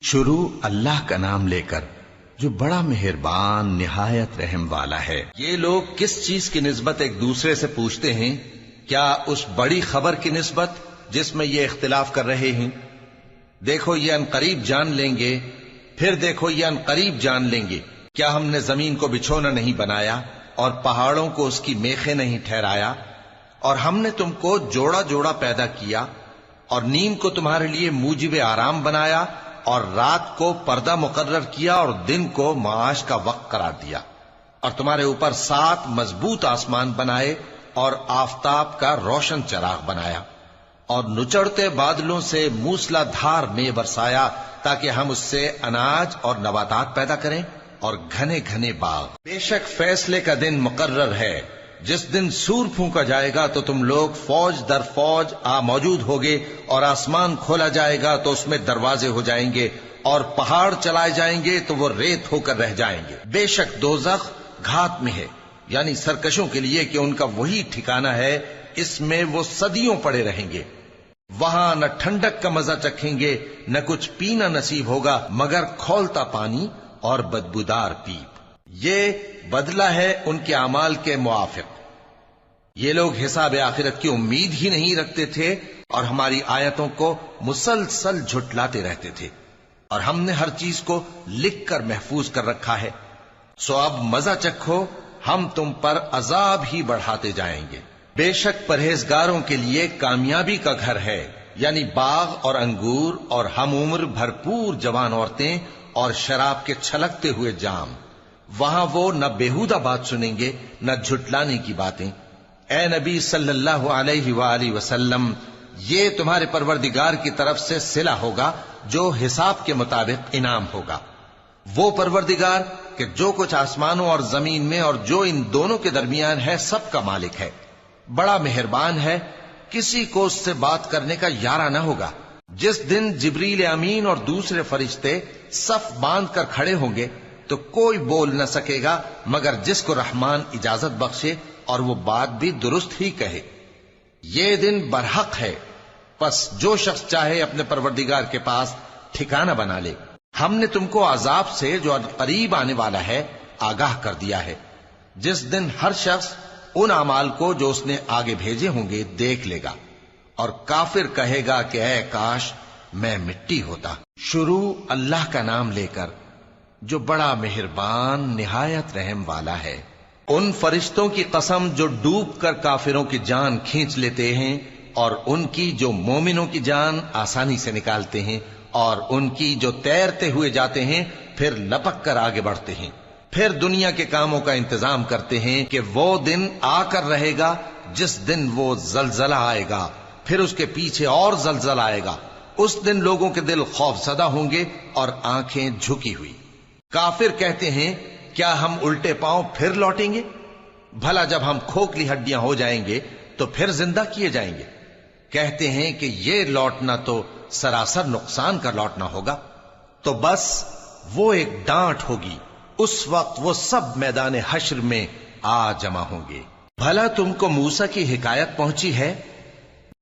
شروع اللہ کا نام لے کر جو بڑا مہربان نہایت رحم والا ہے۔ یہ لوگ کس چیز کی نسبت ایک دوسرے سے پوچھتے ہیں؟ کیا اس بڑی خبر کی نسبت جس میں یہ اختلاف کر رہے ہیں؟ دیکھو یہ انقریب جان لیں گے، پھر دیکھو یہ انقریب جان لیں گے۔ کیا ہم نے زمین کو بچھونا نہیں بنایا اور پہاڑوں کو اس کی میخیں نہیں ٹھہرایا؟ اور ہم نے تم کو جوڑا جوڑا پیدا کیا اور نیند کو تمہارے لیے موجب آرام بنایا اور رات کو پردہ مقرر کیا اور دن کو معاش کا وقت قرار دیا، اور تمہارے اوپر 7 مضبوط آسمان بنائے اور آفتاب کا روشن چراغ بنایا، اور نچڑتے بادلوں سے موسلا دھار میں برسایا تاکہ ہم اس سے اناج اور نباتات پیدا کریں اور گھنے گھنے باغ۔ بے شک فیصلے کا دن مقرر ہے، جس دن سور پھونکا جائے گا تو تم لوگ فوج در فوج موجود ہوگے، اور آسمان کھولا جائے گا تو اس میں دروازے ہو جائیں گے، اور پہاڑ چلائے جائیں گے تو وہ ریت ہو کر رہ جائیں گے۔ بے شک دوزخ گھات میں ہے، یعنی سرکشوں کے لیے کہ ان کا وہی ٹھکانہ ہے، اس میں وہ صدیوں پڑے رہیں گے۔ وہاں نہ ٹھنڈک کا مزہ چکھیں گے، نہ کچھ پینا نصیب ہوگا مگر کھولتا پانی اور بدبودار پیپ۔ یہ بدلہ ہے ان کے اعمال کے موافق۔ یہ لوگ حساب آخرت کی امید ہی نہیں رکھتے تھے اور ہماری آیتوں کو مسلسل جھٹلاتے رہتے تھے، اور ہم نے ہر چیز کو لکھ کر محفوظ کر رکھا ہے۔ سو اب مزہ چکھو، ہم تم پر عذاب ہی بڑھاتے جائیں گے۔ بے شک پرہیزگاروں کے لیے کامیابی کا گھر ہے، یعنی باغ اور انگور اور ہم عمر بھرپور جوان عورتیں اور شراب کے چھلکتے ہوئے جام۔ وہاں وہ نہ بیہودہ بات سنیں گے نہ جھٹلانے کی باتیں۔ اے نبی صلی اللہ علیہ وآلہ وسلم، یہ تمہارے پروردگار کی طرف سے صلہ ہوگا جو حساب کے مطابق انعام ہوگا۔ وہ پروردگار کہ جو کچھ آسمانوں اور زمین میں اور جو ان دونوں کے درمیان ہے سب کا مالک ہے، بڑا مہربان ہے، کسی کو اس سے بات کرنے کا یارہ نہ ہوگا۔ جس دن جبریل امین اور دوسرے فرشتے صف باندھ کر کھڑے ہوں گے تو کوئی بول نہ سکے گا مگر جس کو رحمان اجازت بخشے، اور وہ بات بھی درست ہی کہے۔ یہ دن برحق ہے، پس جو شخص چاہے اپنے پروردگار کے پاس ٹھکانہ بنا لے۔ ہم نے تم کو عذاب سے جو قریب آنے والا ہے آگاہ کر دیا ہے، جس دن ہر شخص ان اعمال کو جو اس نے آگے بھیجے ہوں گے دیکھ لے گا، اور کافر کہے گا کہ اے کاش میں مٹی ہوتا۔ شروع اللہ کا نام لے کر جو بڑا مہربان نہایت رحم والا ہے۔ ان فرشتوں کی قسم جو ڈوب کر کافروں کی جان کھینچ لیتے ہیں، اور ان کی جو مومنوں کی جان آسانی سے نکالتے ہیں، اور ان کی جو تیرتے ہوئے جاتے ہیں پھر لپک کر آگے بڑھتے ہیں، پھر دنیا کے کاموں کا انتظام کرتے ہیں کہ وہ دن آ کر رہے گا جس دن وہ زلزلہ آئے گا، پھر اس کے پیچھے اور زلزلہ آئے گا۔ اس دن لوگوں کے دل خوف زدہ ہوں گے اور آنکھیں جھکی ہوئی۔ کافر کہتے ہیں کیا ہم الٹے پاؤں پھر لوٹیں گے؟ بھلا جب ہم کھوکھلی ہڈیاں ہو جائیں گے تو پھر زندہ کیے جائیں گے؟ کہتے ہیں کہ یہ لوٹنا تو سراسر نقصان کا لوٹنا ہوگا۔ تو بس وہ ایک ڈانٹ ہوگی، اس وقت وہ سب میدان حشر میں آ جمع ہوں گے۔ بھلا تم کو موسیٰ کی حکایت پہنچی ہے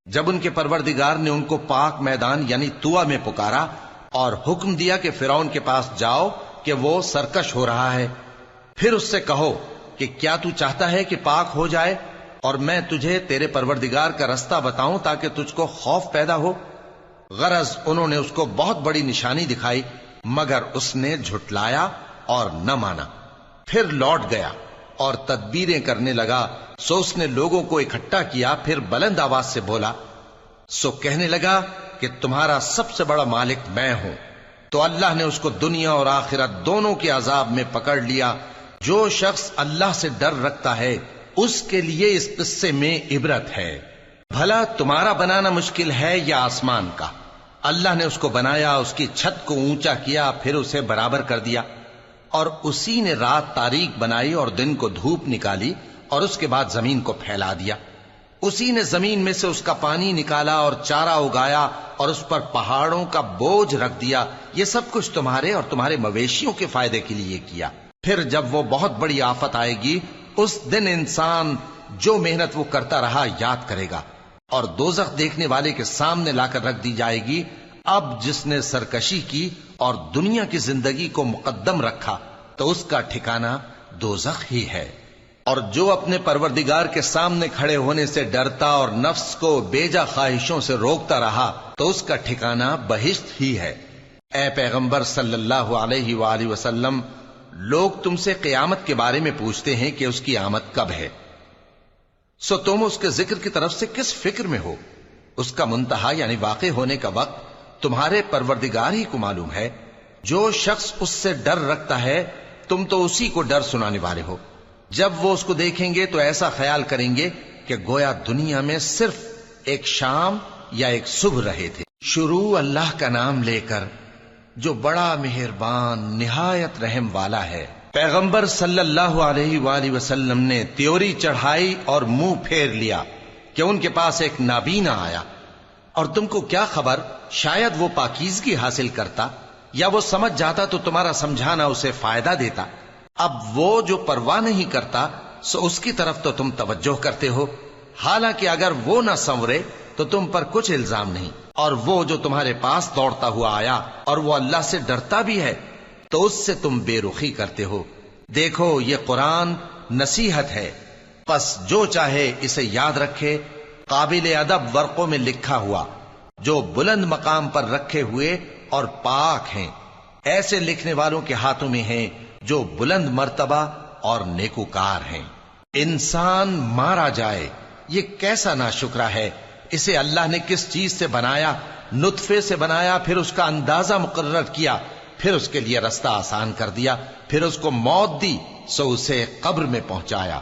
جب ان کے پروردگار نے ان کو پاک میدان یعنی طویٰ میں پکارا اور حکم دیا کہ فرعون کے پاس جاؤ کہ وہ سرکش ہو رہا ہے، پھر اس سے کہو کہ کیا تو چاہتا ہے کہ پاک ہو جائے اور میں تجھے تیرے پروردگار کا رستہ بتاؤں تاکہ تجھ کو خوف پیدا ہو؟ غرض انہوں نے اس کو بہت بڑی نشانی دکھائی مگر اس نے جھٹلایا اور نہ مانا، پھر لوٹ گیا اور تدبیریں کرنے لگا۔ سو اس نے لوگوں کو اکٹھا کیا، پھر بلند آواز سے بولا، سو کہنے لگا کہ تمہارا سب سے بڑا مالک میں ہوں۔ تو اللہ نے اس کو دنیا اور آخرت دونوں کے عذاب میں پکڑ لیا۔ جو شخص اللہ سے ڈر رکھتا ہے اس کے لیے اس قصے میں عبرت ہے۔ بھلا تمہارا بنانا مشکل ہے یا آسمان کا؟ اللہ نے اس کو بنایا، اس کی چھت کو اونچا کیا، پھر اسے برابر کر دیا، اور اسی نے رات تاریک بنائی اور دن کو دھوپ نکالی، اور اس کے بعد زمین کو پھیلا دیا۔ اسی نے زمین میں سے اس کا پانی نکالا اور چارہ اگایا اور اس پر پہاڑوں کا بوجھ رکھ دیا۔ یہ سب کچھ تمہارے اور تمہارے مویشیوں کے فائدے کے لیے کیا۔ پھر جب وہ بہت بڑی آفت آئے گی اس دن انسان جو محنت وہ کرتا رہا یاد کرے گا، اور دوزخ دیکھنے والے کے سامنے لا کر رکھ دی جائے گی۔ اب جس نے سرکشی کی اور دنیا کی زندگی کو مقدم رکھا تو اس کا ٹھکانہ دوزخ ہی ہے، اور جو اپنے پروردگار کے سامنے کھڑے ہونے سے ڈرتا اور نفس کو بیجا خواہشوں سے روکتا رہا تو اس کا ٹھکانہ بہشت ہی ہے۔ اے پیغمبر صلی اللہ علیہ وآلہ وسلم، لوگ تم سے قیامت کے بارے میں پوچھتے ہیں کہ اس کی آمد کب ہے، سو تم اس کے ذکر کی طرف سے کس فکر میں ہو؟ اس کا منتہا یعنی واقع ہونے کا وقت تمہارے پروردگار ہی کو معلوم ہے۔ جو شخص اس سے ڈر رکھتا ہے تم تو اسی کو ڈر سنانے والے ہو۔ جب وہ اس کو دیکھیں گے تو ایسا خیال کریں گے کہ گویا دنیا میں صرف ایک شام یا ایک صبح رہے تھے۔ شروع اللہ کا نام لے کر جو بڑا مہربان نہایت رحم والا ہے۔ پیغمبر صلی اللہ علیہ وآلہ وسلم نے تیوری چڑھائی اور منہ پھیر لیا کہ ان کے پاس ایک نابینا آیا، اور تم کو کیا خبر، شاید وہ پاکیزگی حاصل کرتا یا وہ سمجھ جاتا تو تمہارا سمجھانا اسے فائدہ دیتا۔ اب وہ جو پرواہ نہیں کرتا سو اس کی طرف تو تم توجہ کرتے ہو، حالانکہ اگر وہ نہ سنورے تو تم پر کچھ الزام نہیں۔ اور وہ جو تمہارے پاس دوڑتا ہوا آیا اور وہ اللہ سے ڈرتا بھی ہے تو اس سے تم بے رخی کرتے ہو۔ دیکھو یہ قرآن نصیحت ہے، پس جو چاہے اسے یاد رکھے۔ قابل ادب ورقوں میں لکھا ہوا جو بلند مقام پر رکھے ہوئے اور پاک ہیں، ایسے لکھنے والوں کے ہاتھوں میں ہیں جو بلند مرتبہ اور نیکوکار ہیں۔ انسان مارا جائے، یہ کیسا ناشکرا ہے۔ اسے اللہ نے کس چیز سے بنایا؟ نطفے سے بنایا، پھر اس کا اندازہ مقرر کیا، پھر اس کے لیے رستہ آسان کر دیا، پھر اس کو موت دی سو اسے قبر میں پہنچایا،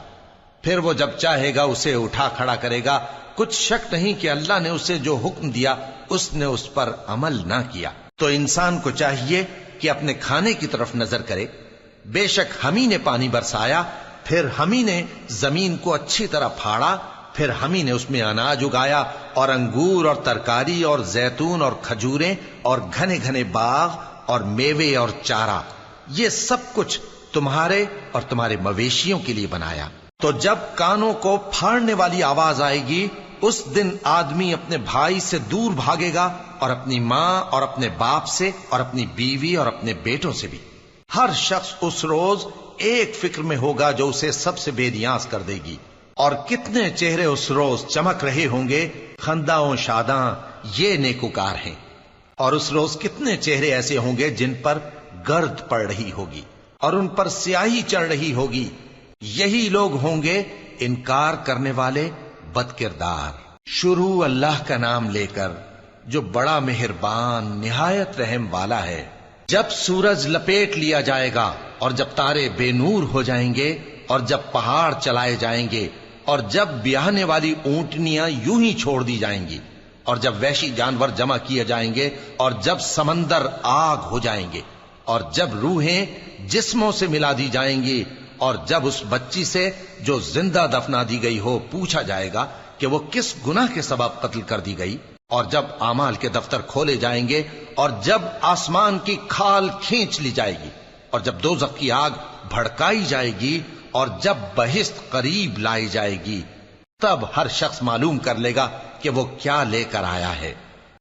پھر وہ جب چاہے گا اسے اٹھا کھڑا کرے گا۔ کچھ شک نہیں کہ اللہ نے اسے جو حکم دیا اس نے اس پر عمل نہ کیا۔ تو انسان کو چاہیے کہ اپنے کھانے کی طرف نظر کرے۔ بے شک ہم ہی نے پانی برسایا، پھر ہم ہی نے زمین کو اچھی طرح پھاڑا، پھر ہم ہی نے اس میں اناج اگایا اور انگور اور ترکاری اور زیتون اور کھجوریں اور گھنے گھنے باغ اور میوے اور چارہ، یہ سب کچھ تمہارے اور تمہارے مویشیوں کے لیے بنایا۔ تو جب کانوں کو پھاڑنے والی آواز آئے گی اس دن آدمی اپنے بھائی سے دور بھاگے گا، اور اپنی ماں اور اپنے باپ سے اور اپنی بیوی اور اپنے بیٹوں سے بھی۔ ہر شخص اس روز ایک فکر میں ہوگا جو اسے سب سے بے نیاز کر دے گی۔ اور کتنے چہرے اس روز چمک رہے ہوں گے، خنداں شاداں، یہ نیکوکار ہیں۔ اور اس روز کتنے چہرے ایسے ہوں گے جن پر گرد پڑ رہی ہوگی اور ان پر سیاہی چڑھ رہی ہوگی، یہی لوگ ہوں گے انکار کرنے والے بد کردار۔ شروع اللہ کا نام لے کر جو بڑا مہربان نہایت رحم والا ہے۔ جب سورج لپیٹ لیا جائے گا اور جب تارے بے نور ہو جائیں گے اور جب پہاڑ چلائے جائیں گے اور جب بیاہنے والی اونٹنیاں یوں ہی چھوڑ دی جائیں گی اور جب وحشی جانور جمع کیے جائیں گے اور جب سمندر آگ ہو جائیں گے اور جب روحیں جسموں سے ملا دی جائیں گی اور جب اس بچی سے جو زندہ دفنا دی گئی ہو پوچھا جائے گا کہ وہ کس گناہ کے سبب قتل کر دی گئی، اور جب اعمال کے دفتر کھولے جائیں گے اور جب آسمان کی کھال کھینچ لی جائے گی اور جب دوزخ کی آگ بھڑکائی جائے گی اور جب بہشت قریب لائی جائے گی، تب ہر شخص معلوم کر لے گا کہ وہ کیا لے کر آیا ہے۔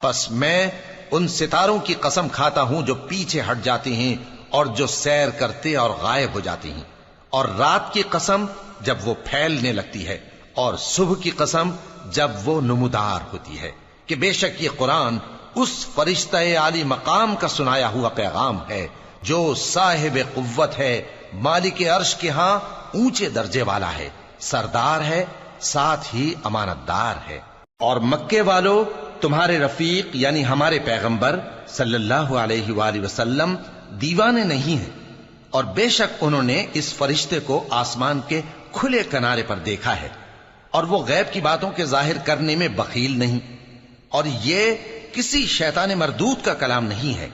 پس میں ان ستاروں کی قسم کھاتا ہوں جو پیچھے ہٹ جاتی ہیں اور جو سیر کرتے اور غائب ہو جاتی ہیں، اور رات کی قسم جب وہ پھیلنے لگتی ہے، اور صبح کی قسم جب وہ نمودار ہوتی ہے، کہ بے شک یہ قرآن اس فرشتہ عالی مقام کا سنایا ہوا پیغام ہے جو صاحب قوت ہے، مالک عرش کے ہاں اونچے درجے والا ہے، سردار ہے، ساتھ ہی امانت دار ہے۔ اور مکے والو، تمہارے رفیق یعنی ہمارے پیغمبر صلی اللہ علیہ وآلہ وسلم دیوانے نہیں ہیں، اور بے شک انہوں نے اس فرشتے کو آسمان کے کھلے کنارے پر دیکھا ہے، اور وہ غیب کی باتوں کے ظاہر کرنے میں بخیل نہیں، اور یہ کسی شیطان مردود کا کلام نہیں ہے۔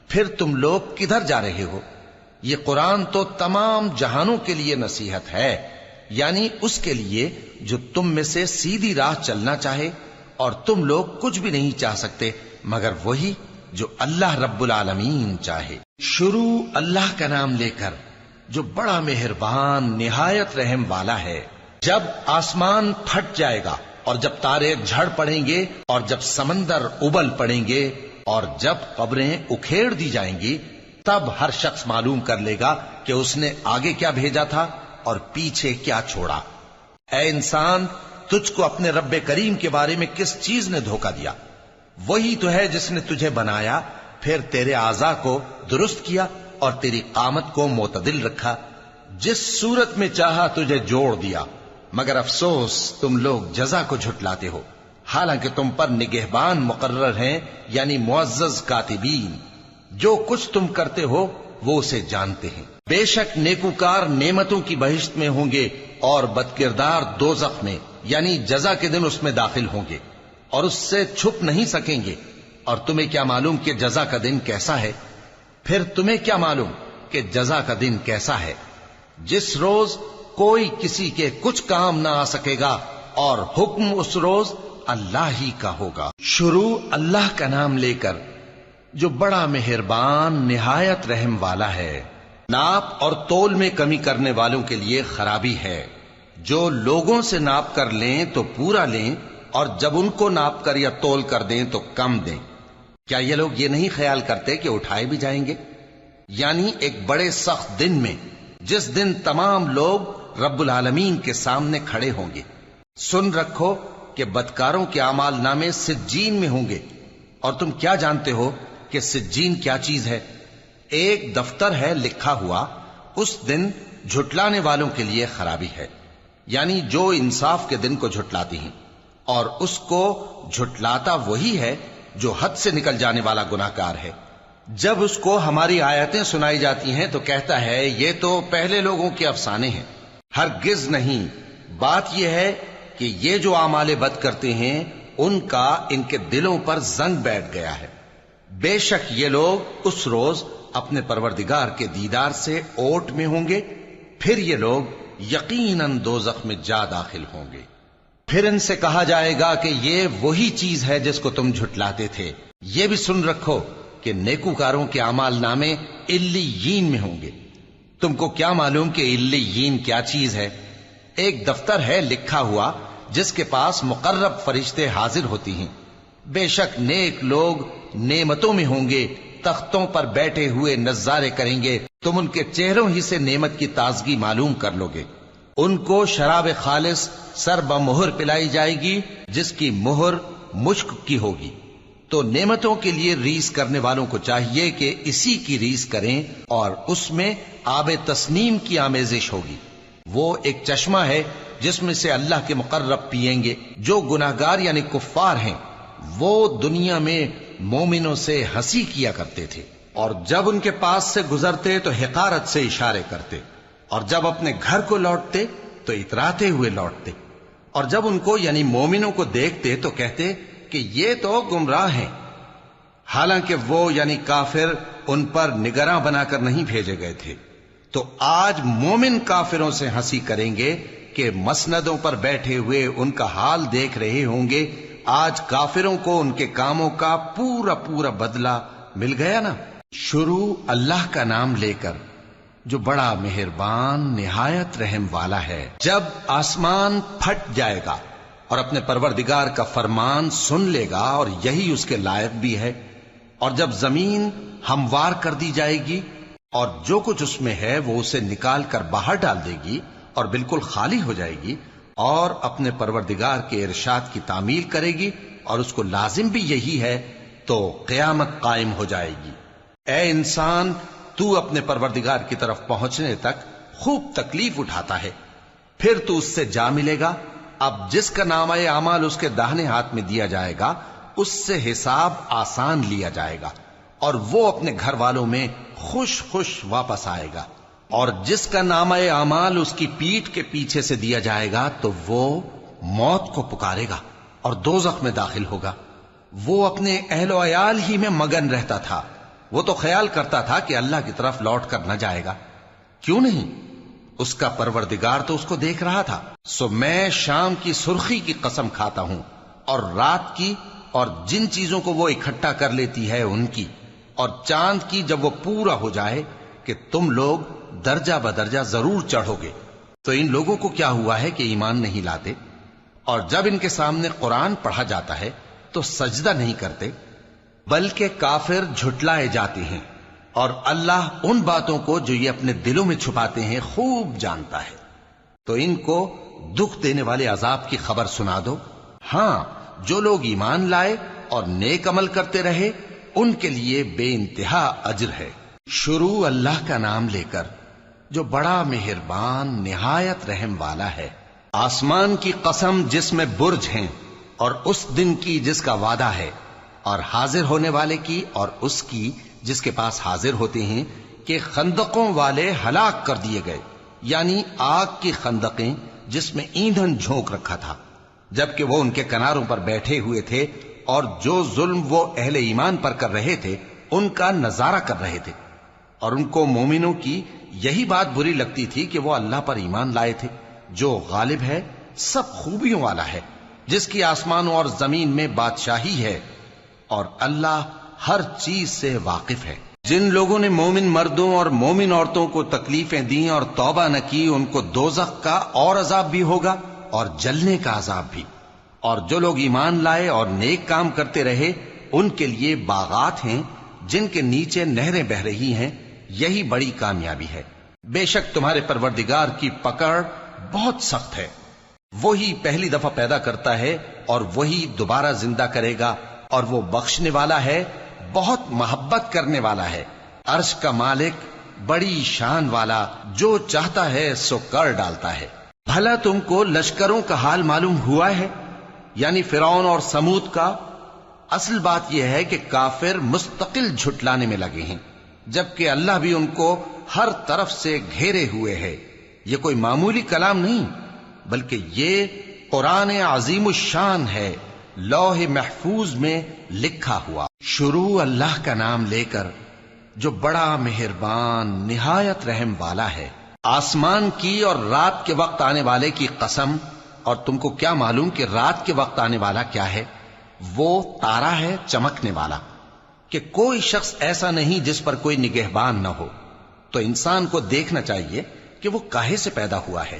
پھر تم لوگ کدھر جا رہے ہو؟ یہ قرآن تو تمام جہانوں کے لیے نصیحت ہے، یعنی اس کے لیے جو تم میں سے سیدھی راہ چلنا چاہے، اور تم لوگ کچھ بھی نہیں چاہ سکتے مگر وہی جو اللہ رب العالمین چاہے۔ شروع اللہ کا نام لے کر جو بڑا مہربان نہایت رحم والا ہے۔ جب آسمان پھٹ جائے گا اور جب تارے جھڑ پڑیں گے اور جب سمندر ابل پڑیں گے اور جب قبریں اکھیڑ دی جائیں گی تب ہر شخص معلوم کر لے گا کہ اس نے آگے کیا بھیجا تھا اور پیچھے کیا چھوڑا۔ اے انسان، تجھ کو اپنے رب کریم کے بارے میں کس چیز نے دھوکہ دیا؟ وہی تو ہے جس نے تجھے بنایا، پھر تیرے اعضاء کو درست کیا اور تیری قامت کو معتدل رکھا، جس صورت میں چاہا تجھے جوڑ دیا، مگر افسوس تم لوگ جزا کو جھٹلاتے ہو، حالانکہ تم پر نگہبان مقرر ہیں، یعنی معزز کاتبین، جو کچھ تم کرتے ہو وہ اسے جانتے ہیں۔ بے شک نیکوکار نعمتوں کی بہشت میں ہوں گے اور بدکردار دوزخ میں، یعنی جزا کے دن اس میں داخل ہوں گے اور اس سے چھپ نہیں سکیں گے۔ اور تمہیں کیا معلوم کہ جزا کا دن کیسا ہے؟ پھر تمہیں کیا معلوم کہ جزا کا دن کیسا ہے؟ جس روز کوئی کسی کے کچھ کام نہ آ سکے گا اور حکم اس روز اللہ ہی کا ہوگا۔ شروع اللہ کا نام لے کر جو بڑا مہربان نہایت رحم والا ہے۔ ناپ اور تول میں کمی کرنے والوں کے لیے خرابی ہے، جو لوگوں سے ناپ کر لیں تو پورا لیں اور جب ان کو ناپ کر یا تول کر دیں تو کم دیں۔ کیا یہ لوگ یہ نہیں خیال کرتے کہ اٹھائے بھی جائیں گے؟ یعنی ایک بڑے سخت دن میں، جس دن تمام لوگ رب العالمین کے سامنے کھڑے ہوں گے۔ سن رکھو کہ بدکاروں کے اعمال نامے سجین میں ہوں گے، اور تم کیا جانتے ہو کہ سجین کیا چیز ہے؟ ایک دفتر ہے لکھا ہوا، اس دن جھٹلانے والوں کے لیے خرابی ہے، یعنی جو انصاف کے دن کو جھٹلاتی ہیں، اور اس کو جھٹلاتا وہی ہے جو حد سے نکل جانے والا گناہگار ہے۔ جب اس کو ہماری آیتیں سنائی جاتی ہیں تو کہتا ہے یہ تو پہلے لوگوں کے افسانے ہیں۔ ہرگز نہیں، بات یہ ہے کہ یہ جو اعمال بد کرتے ہیں ان کا ان کے دلوں پر زنگ بیٹھ گیا ہے۔ بے شک یہ لوگ اس روز اپنے پروردگار کے دیدار سے اوٹ میں ہوں گے، پھر یہ لوگ یقیناً دوزخ میں جا داخل ہوں گے۔ پھر ان سے کہا جائے گا کہ یہ وہی چیز ہے جس کو تم جھٹلاتے تھے۔ یہ بھی سن رکھو کہ نیکوکاروں کے اعمال نامے علیین میں ہوں گے۔ تم کو کیا معلوم کہ علیین کیا چیز ہے؟ ایک دفتر ہے لکھا ہوا جس کے پاس مقرب فرشتے حاضر ہوتی ہیں۔ بے شک نیک لوگ نعمتوں میں ہوں گے، تختوں پر بیٹھے ہوئے نظارے کریں گے، تم ان کے چہروں ہی سے نعمت کی تازگی معلوم کر لو گے۔ ان کو شراب خالص سر بمہر پلائی جائے گی جس کی مہر مشک کی ہوگی۔ تو نعمتوں کے لیے ریس کرنے والوں کو چاہیے کہ اسی کی ریس کریں، اور اس میں آب تسنیم کی آمیزش ہوگی۔ وہ ایک چشمہ ہے جس میں سے اللہ کے مقرب پیئیں گے۔ جو گناہگار یعنی کفار ہیں وہ دنیا میں مومنوں سے ہنسی کیا کرتے تھے، اور جب ان کے پاس سے گزرتے تو حقارت سے اشارے کرتے، اور جب اپنے گھر کو لوٹتے تو اتراتے ہوئے لوٹتے، اور جب ان کو یعنی مومنوں کو دیکھتے تو کہتے کہ یہ تو گمراہ ہیں، حالانکہ وہ یعنی کافر ان پر نگراں بنا کر نہیں بھیجے گئے تھے۔ تو آج مومن کافروں سے ہنسی کریں گے کہ مسندوں پر بیٹھے ہوئے ان کا حال دیکھ رہے ہوں گے۔ آج کافروں کو ان کے کاموں کا پورا پورا بدلہ مل گیا نا۔ شروع اللہ کا نام لے کر جو بڑا مہربان نہایت رحم والا ہے۔ جب آسمان پھٹ جائے گا اور اپنے پروردگار کا فرمان سن لے گا، اور یہی اس کے لائق بھی ہے، اور جب زمین ہموار کر دی جائے گی اور جو کچھ اس میں ہے وہ اسے نکال کر باہر ڈال دے گی اور بالکل خالی ہو جائے گی، اور اپنے پروردگار کے ارشاد کی تعمیل کرے گی، اور اس کو لازم بھی یہی ہے، تو قیامت قائم ہو جائے گی۔ اے انسان، تو اپنے پروردگار کی طرف پہنچنے تک خوب تکلیف اٹھاتا ہے، پھر تو اس سے جا ملے گا۔ اب جس کا نامہ اعمال اس کے داہنے ہاتھ میں دیا جائے گا اس سے حساب آسان لیا جائے گا، اور وہ اپنے گھر والوں میں خوش خوش واپس آئے گا۔ اور جس کا نامہ اعمال اس کی پیٹھ کے پیچھے سے دیا جائے گا تو وہ موت کو پکارے گا اور دوزخ میں داخل ہوگا۔ وہ اپنے اہل و عیال ہی میں مگن رہتا تھا، وہ تو خیال کرتا تھا کہ اللہ کی طرف لوٹ کر نہ جائے گا، کیوں نہیں؟ اس کا پروردگار تو اس کو دیکھ رہا تھا۔ سو میں شام کی سرخی کی قسم کھاتا ہوں، اور رات کی، اور جن چیزوں کو وہ اکٹھا کر لیتی ہے ان کی، اور چاند کی جب وہ پورا ہو جائے، کہ تم لوگ درجہ بدرجہ ضرور چڑھو گے۔ تو ان لوگوں کو کیا ہوا ہے کہ ایمان نہیں لاتے، اور جب ان کے سامنے قرآن پڑھا جاتا ہے تو سجدہ نہیں کرتے، بلکہ کافر جھٹلائے جاتے ہیں، اور اللہ ان باتوں کو جو یہ اپنے دلوں میں چھپاتے ہیں خوب جانتا ہے۔ تو ان کو دکھ دینے والے عذاب کی خبر سنا دو۔ ہاں، جو لوگ ایمان لائے اور نیک عمل کرتے رہے ان کے لیے بے انتہا اجر ہے۔ شروع اللہ کا نام لے کر جو بڑا مہربان نہایت رحم والا ہے۔ آسمان کی قسم جس میں برج ہیں، اور اس دن کی جس کا وعدہ ہے، اور حاضر ہونے والے کی اور اس کی جس کے پاس حاضر ہوتے ہیں، کہ خندقوں والے ہلاک کر دیے گئے، یعنی آگ کی خندقیں جس میں ایندھن جھونک رکھا تھا، جبکہ وہ ان کے کناروں پر بیٹھے ہوئے تھے اور جو ظلم وہ اہل ایمان پر کر رہے تھے ان کا نظارہ کر رہے تھے، اور ان کو مومنوں کی یہی بات بری لگتی تھی کہ وہ اللہ پر ایمان لائے تھے جو غالب ہے، سب خوبیوں والا ہے، جس کی آسمانوں اور زمین میں بادشاہی ہے، اور اللہ ہر چیز سے واقف ہے۔ جن لوگوں نے مومن مردوں اور مومن عورتوں کو تکلیفیں دیں اور توبہ نہ کی، ان کو دوزخ کا اور عذاب بھی ہوگا اور جلنے کا عذاب بھی، اور جو لوگ ایمان لائے اور نیک کام کرتے رہے ان کے لیے باغات ہیں جن کے نیچے نہریں بہ رہی ہیں، یہی بڑی کامیابی ہے۔ بے شک تمہارے پروردگار کی پکڑ بہت سخت ہے، وہی پہلی دفعہ پیدا کرتا ہے اور وہی دوبارہ زندہ کرے گا، اور وہ بخشنے والا ہے، بہت محبت کرنے والا ہے، عرش کا مالک، بڑی شان والا، جو چاہتا ہے سو کر ڈالتا ہے۔ بھلا تم کو لشکروں کا حال معلوم ہوا ہے، یعنی فرعون اور سمود کا؟ اصل بات یہ ہے کہ کافر مستقل جھٹلانے میں لگے ہیں، جبکہ اللہ بھی ان کو ہر طرف سے گھیرے ہوئے ہے۔ یہ کوئی معمولی کلام نہیں، بلکہ یہ قرآن عظیم الشان ہے، لوح محفوظ میں لکھا ہوا۔ شروع اللہ کا نام لے کر جو بڑا مہربان نہایت رحم والا ہے۔ آسمان کی اور رات کے وقت آنے والے کی قسم، اور تم کو کیا معلوم کہ رات کے وقت آنے والا کیا ہے؟ وہ تارا ہے چمکنے والا، کہ کوئی شخص ایسا نہیں جس پر کوئی نگہبان نہ ہو۔ تو انسان کو دیکھنا چاہیے کہ وہ کاہے سے پیدا ہوا ہے۔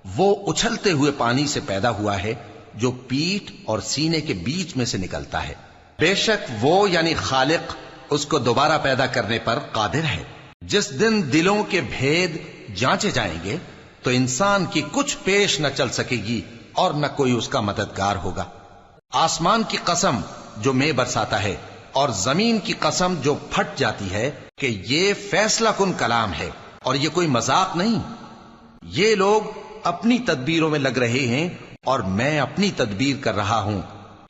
وہ اچھلتے ہوئے پانی سے پیدا ہوا ہے جو پیٹھ اور سینے کے بیچ میں سے نکلتا ہے۔ بے شک وہ یعنی خالق اس کو دوبارہ پیدا کرنے پر قادر ہے۔ جس دن دلوں کے بھید جانچے جائیں گے تو انسان کی کچھ پیش نہ چل سکے گی اور نہ کوئی اس کا مددگار ہوگا۔ آسمان کی قسم جو مے برساتا ہے، اور زمین کی قسم جو پھٹ جاتی ہے، کہ یہ فیصلہ کن کلام ہے اور یہ کوئی مذاق نہیں۔ یہ لوگ اپنی تدبیروں میں لگ رہے ہیں اور میں اپنی تدبیر کر رہا ہوں۔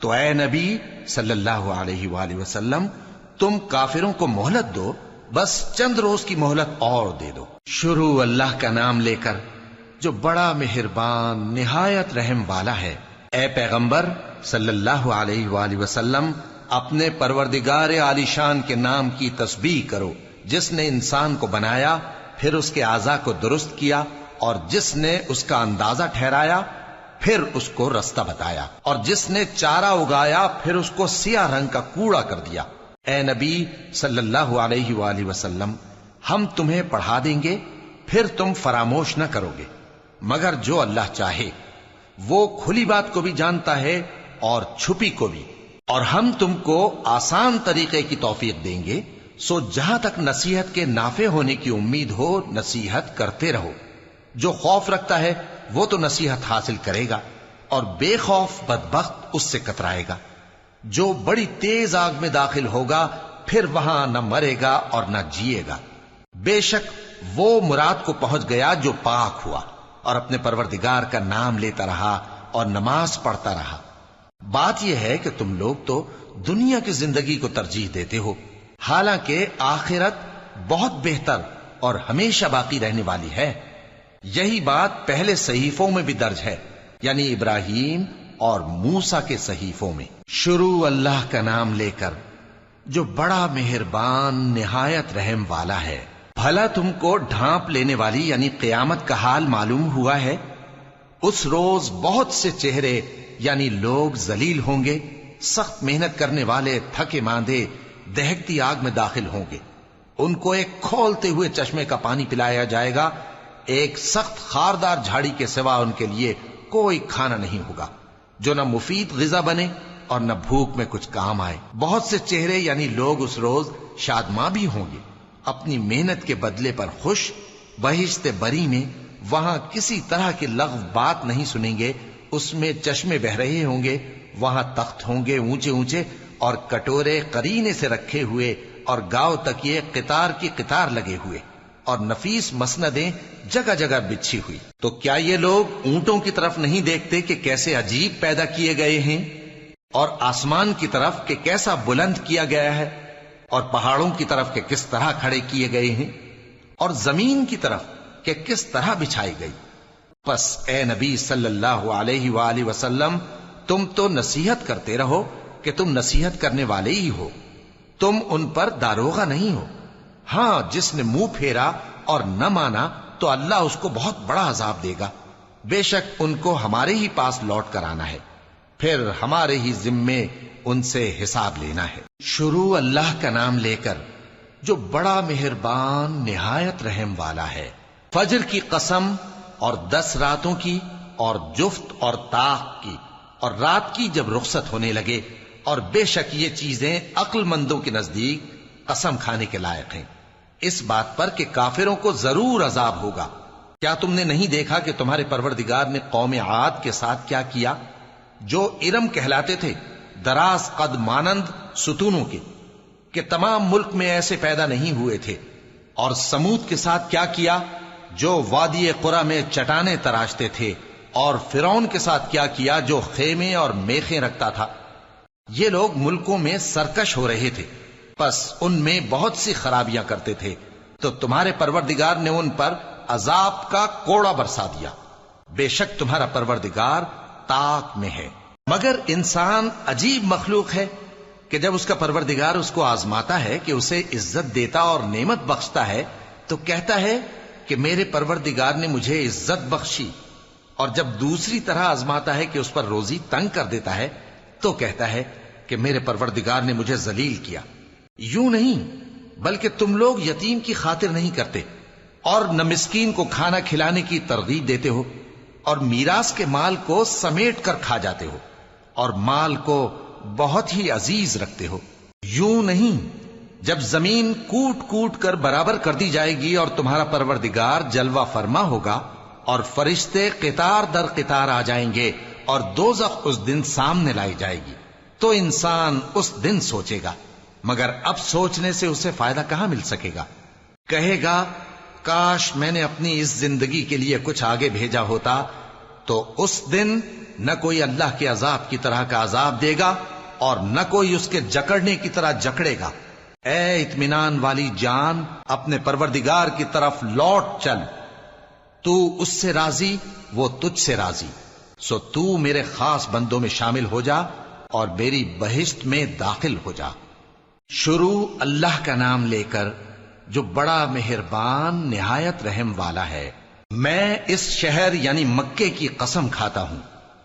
تو اے نبی صلی اللہ علیہ وآلہ وسلم، تم کافروں کو مہلت دو، بس چند روز کی مہلت اور دے دو۔ شروع اللہ کا نام لے کر جو بڑا مہربان نہایت رحم والا ہے۔ اے پیغمبر صلی اللہ علیہ وآلہ وسلم، اپنے پروردگار عالی شان کے نام کی تسبیح کرو، جس نے انسان کو بنایا، پھر اس کے اعضاء کو درست کیا، اور جس نے اس کا اندازہ ٹھہرایا، پھر اس کو رستہ بتایا، اور جس نے چارہ اگایا، پھر اس کو سیاہ رنگ کا کوڑا کر دیا۔ اے نبی صلی اللہ علیہ وآلہ وسلم، ہم تمہیں پڑھا دیں گے، پھر تم فراموش نہ کرو گے، مگر جو اللہ چاہے۔ وہ کھلی بات کو بھی جانتا ہے اور چھپی کو بھی، اور ہم تم کو آسان طریقے کی توفیق دیں گے، سو جہاں تک نصیحت کے نافع ہونے کی امید ہو نصیحت کرتے رہو۔ جو خوف رکھتا ہے وہ تو نصیحت حاصل کرے گا، اور بے خوف بدبخت اس سے کترائے گا۔ جو بڑی تیز آگ میں داخل ہوگا، پھر وہاں نہ مرے گا اور نہ جیے گا۔ بے شک وہ مراد کو پہنچ گیا جو پاک ہوا اور اپنے پروردگار کا نام لیتا رہا اور نماز پڑھتا رہا۔ بات یہ ہے کہ تم لوگ تو دنیا کی زندگی کو ترجیح دیتے ہو، حالانکہ آخرت بہت بہتر اور ہمیشہ باقی رہنے والی ہے۔ یہی بات پہلے صحیفوں میں بھی درج ہے، یعنی ابراہیم اور موسیٰ کے صحیفوں میں۔ شروع اللہ کا نام لے کر جو بڑا مہربان نہایت رحم والا ہے۔ بھلا تم کو ڈھانپ لینے والی یعنی قیامت کا حال معلوم ہوا ہے؟ اس روز بہت سے چہرے یعنی لوگ ذلیل ہوں گے، سخت محنت کرنے والے تھکے ماندے دہکتی آگ میں داخل ہوں گے۔ ان کو ایک کھولتے ہوئے چشمے کا پانی پلایا جائے گا، ایک سخت خاردار جھاڑی کے سوا ان کے لیے کوئی کھانا نہیں ہوگا جو نہ مفید غذا بنے اور نہ بھوک میں کچھ کام آئے۔ بہت سے چہرے یعنی لوگ اس روز شادماں بھی ہوں گے، اپنی محنت کے بدلے پر خوش، بہشت بری میں وہاں کسی طرح کی لغو بات نہیں سنیں گے، اس میں چشمے بہ رہے ہوں گے، وہاں تخت ہوں گے اونچے اونچے اور کٹورے قرینے سے رکھے ہوئے اور گاؤ تک یہ قطار کی قطار لگے ہوئے اور نفیس مسندیں جگہ جگہ بچھی ہوئی۔ تو کیا یہ لوگ اونٹوں کی طرف نہیں دیکھتے کہ کیسے عجیب پیدا کیے گئے ہیں، اور آسمان کی طرف کہ کیسا بلند کیا گیا ہے، اور پہاڑوں کی طرف کہ کس طرح کھڑے کیے گئے ہیں، اور زمین کی طرف کہ کس طرح بچھائی گئی؟ پس اے نبی صلی اللہ علیہ وآلہ وسلم، تم تو نصیحت کرتے رہو کہ تم نصیحت کرنے والے ہی ہو، تم ان پر داروغہ نہیں ہو۔ ہاں، جس نے منہ پھیرا اور نہ مانا تو اللہ اس کو بہت بڑا عذاب دے گا، بے شک ان کو ہمارے ہی پاس لوٹ کر آنا ہے، پھر ہمارے ہی ذمے ان سے حساب لینا ہے۔ شروع اللہ کا نام لے کر جو بڑا مہربان نہایت رحم والا ہے۔ فجر کی قسم اور 10 راتوں کی اور جفت اور طاق کی اور رات کی جب رخصت ہونے لگے، اور بے شک یہ چیزیں عقل مندوں کے نزدیک قسم کھانے کے لائق ہیں، اس بات پر کہ کافروں کو ضرور عذاب ہوگا۔ کیا تم نے نہیں دیکھا کہ تمہارے پروردگار نے قوم عاد کے ساتھ کیا کیا، جو ارم کہلاتے تھے، دراز قد مانند ستونوں کے، کہ تمام ملک میں ایسے پیدا نہیں ہوئے تھے، اور سمود کے ساتھ کیا کیا، جو وادی قرا میں چٹانیں تراشتے تھے، اور فرعون کے ساتھ کیا کیا، جو خیمے اور میخیں رکھتا تھا۔ یہ لوگ ملکوں میں سرکش ہو رہے تھے، پس ان میں بہت سی خرابیاں کرتے تھے، تو تمہارے پروردگار نے ان پر عذاب کا کوڑا برسا دیا۔ بے شک تمہارا پروردگار طاق میں ہے۔ مگر انسان عجیب مخلوق ہے کہ جب اس کا پروردگار اس کو آزماتا ہے کہ اسے عزت دیتا اور نعمت بخشتا ہے تو کہتا ہے کہ میرے پروردگار نے مجھے عزت بخشی، اور جب دوسری طرح آزماتا ہے کہ اس پر روزی تنگ کر دیتا ہے تو کہتا ہے کہ میرے پروردگار نے مجھے ذلیل کیا۔ یوں نہیں، بلکہ تم لوگ یتیم کی خاطر نہیں کرتے، اور نہ مسکین کو کھانا کھلانے کی ترغیب دیتے ہو، اور میراث کے مال کو سمیٹ کر کھا جاتے ہو، اور مال کو بہت ہی عزیز رکھتے ہو۔ یوں نہیں، جب زمین کوٹ کوٹ کر برابر کر دی جائے گی اور تمہارا پروردگار جلوہ فرما ہوگا، اور فرشتے قطار در قطار آ جائیں گے، اور دوزخ اس دن سامنے لائی جائے گی، تو انسان اس دن سوچے گا، مگر اب سوچنے سے اسے فائدہ کہاں مل سکے گا؟ کہے گا کاش میں نے اپنی اس زندگی کے لیے کچھ آگے بھیجا ہوتا، تو اس دن نہ کوئی اللہ کے عذاب کی طرح کا عذاب دے گا اور نہ کوئی اس کے جکڑنے کی طرح جکڑے گا۔ اے اطمینان والی جان، اپنے پروردگار کی طرف لوٹ چل، تو اس سے راضی، وہ تجھ سے راضی، سو تو میرے خاص بندوں میں شامل ہو جا اور میری بہشت میں داخل ہو جا۔ شروع اللہ کا نام لے کر جو بڑا مہربان نہایت رحم والا ہے۔ میں اس شہر یعنی مکے کی قسم کھاتا ہوں،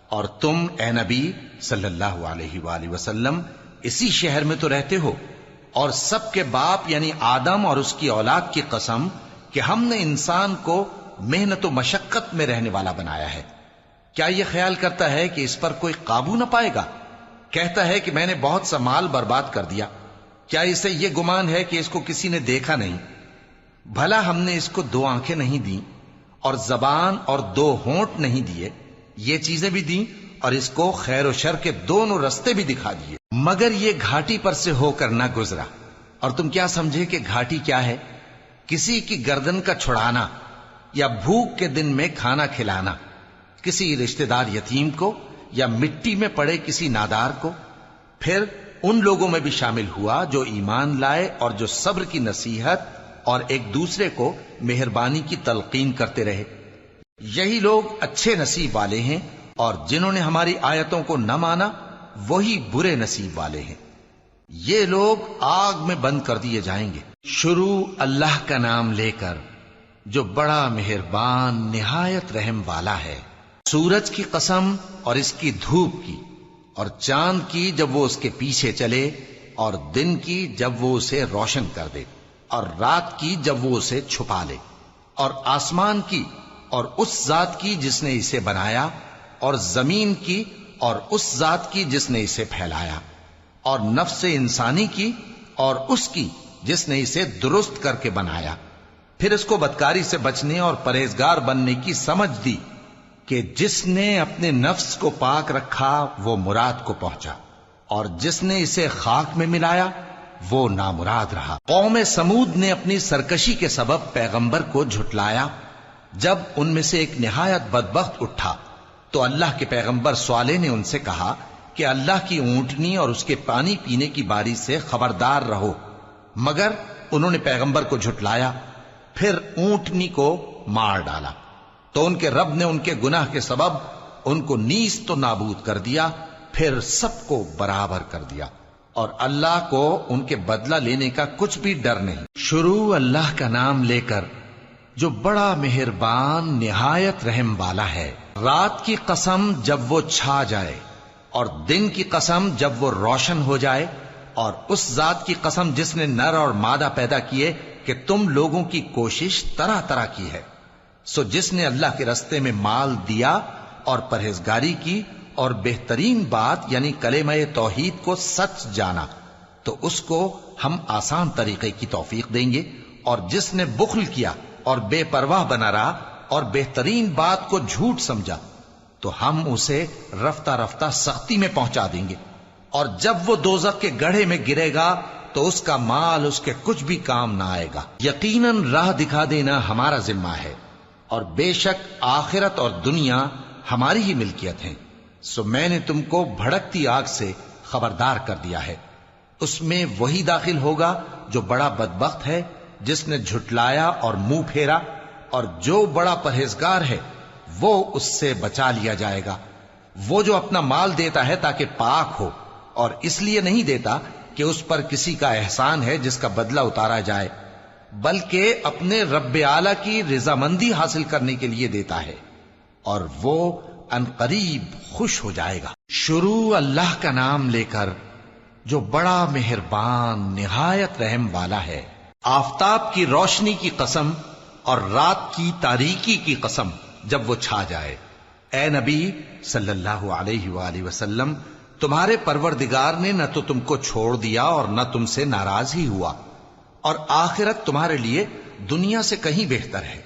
اور تم اے نبی صلی اللہ علیہ وآلہ وسلم اسی شہر میں تو رہتے ہو، اور سب کے باپ یعنی آدم اور اس کی اولاد کی قسم کہ ہم نے انسان کو محنت و مشقت میں رہنے والا بنایا ہے۔ کیا یہ خیال کرتا ہے کہ اس پر کوئی قابو نہ پائے گا؟ کہتا ہے کہ میں نے بہت سا مال برباد کر دیا۔ کیا اسے یہ گمان ہے کہ اس کو کسی نے دیکھا نہیں؟ بھلا ہم نے اس کو 2 آنکھیں نہیں دیں، اور زبان اور 2 ہونٹ نہیں دیے؟ یہ چیزیں بھی دیں، اور اس کو خیر و شر کے دونوں رستے بھی دکھا دیے، مگر یہ گھاٹی پر سے ہو کر نہ گزرا۔ اور تم کیا سمجھے کہ گھاٹی کیا ہے؟ کسی کی گردن کا چھڑانا، یا بھوک کے دن میں کھانا کھلانا، کسی رشتہ دار یتیم کو، یا مٹی میں پڑے کسی نادار کو۔ پھر ان لوگوں میں بھی شامل ہوا جو ایمان لائے اور جو صبر کی نصیحت اور ایک دوسرے کو مہربانی کی تلقین کرتے رہے۔ یہی لوگ اچھے نصیب والے ہیں، اور جنہوں نے ہماری آیتوں کو نہ مانا وہی برے نصیب والے ہیں۔ یہ لوگ آگ میں بند کر دیے جائیں گے۔ شروع اللہ کا نام لے کر جو بڑا مہربان نہایت رحم والا ہے۔ سورج کی قسم اور اس کی دھوپ کی، اور چاند کی جب وہ اس کے پیچھے چلے، اور دن کی جب وہ اسے روشن کر دے، اور رات کی جب وہ اسے چھپا لے، اور آسمان کی اور اس ذات کی جس نے اسے بنایا، اور زمین کی اور اس ذات کی جس نے اسے پھیلایا، اور نفس انسانی کی اور اس کی جس نے اسے درست کر کے بنایا، پھر اس کو بدکاری سے بچنے اور پرہیزگار بننے کی سمجھ دی کہ جس نے اپنے نفس کو پاک رکھا وہ مراد کو پہنچا، اور جس نے اسے خاک میں ملایا وہ نامراد رہا۔ قوم سمود نے اپنی سرکشی کے سبب پیغمبر کو جھٹلایا۔ جب ان میں سے ایک نہایت بدبخت اٹھا تو اللہ کے پیغمبر صالح نے ان سے کہا کہ اللہ کی اونٹنی اور اس کے پانی پینے کی باری سے خبردار رہو، مگر انہوں نے پیغمبر کو جھٹلایا، پھر اونٹنی کو مار ڈالا تو ان کے رب نے ان کے گناہ کے سبب ان کو نیست و نابود کر دیا، پھر سب کو برابر کر دیا، اور اللہ کو ان کے بدلہ لینے کا کچھ بھی ڈر نہیں۔ شروع اللہ کا نام لے کر جو بڑا مہربان نہایت رحم والا ہے۔ رات کی قسم جب وہ چھا جائے، اور دن کی قسم جب وہ روشن ہو جائے، اور اس ذات کی قسم جس نے نر اور مادہ پیدا کیے کہ تم لوگوں کی کوشش طرح طرح کی ہے۔ سو جس نے اللہ کے رستے میں مال دیا اور پرہیزگاری کی اور بہترین بات یعنی کلمہ توحید کو سچ جانا، تو اس کو ہم آسان طریقے کی توفیق دیں گے، اور جس نے بخل کیا اور بے پرواہ بنا رہا اور بہترین بات کو جھوٹ سمجھا، تو ہم اسے رفتہ رفتہ سختی میں پہنچا دیں گے، اور جب وہ دوزخ کے گڑھے میں گرے گا تو اس کا مال اس کے کچھ بھی کام نہ آئے گا۔ یقیناً راہ دکھا دینا ہمارا ذمہ ہے، اور بے شک آخرت اور دنیا ہماری ہی ملکیت ہیں۔ سو میں نے تم کو بھڑکتی آگ سے خبردار کر دیا ہے، اس میں وہی داخل ہوگا جو بڑا بدبخت ہے، جس نے جھٹلایا اور منہ پھیرا، اور جو بڑا پرہیزگار ہے وہ اس سے بچا لیا جائے گا۔ وہ جو اپنا مال دیتا ہے تاکہ پاک ہو، اور اس لیے نہیں دیتا کہ اس پر کسی کا احسان ہے جس کا بدلہ اتارا جائے، بلکہ اپنے رب اعلی کی رضامندی حاصل کرنے کے لیے دیتا ہے، اور وہ ان قریب خوش ہو جائے گا۔ شروع اللہ کا نام لے کر جو بڑا مہربان نہایت رحم والا ہے۔ آفتاب کی روشنی کی قسم اور رات کی تاریکی کی قسم جب وہ چھا جائے۔ اے نبی صلی اللہ علیہ وآلہ وسلم، تمہارے پروردگار نے نہ تو تم کو چھوڑ دیا اور نہ تم سے ناراض ہی ہوا، اور آخرت تمہارے لیے دنیا سے کہیں بہتر ہے،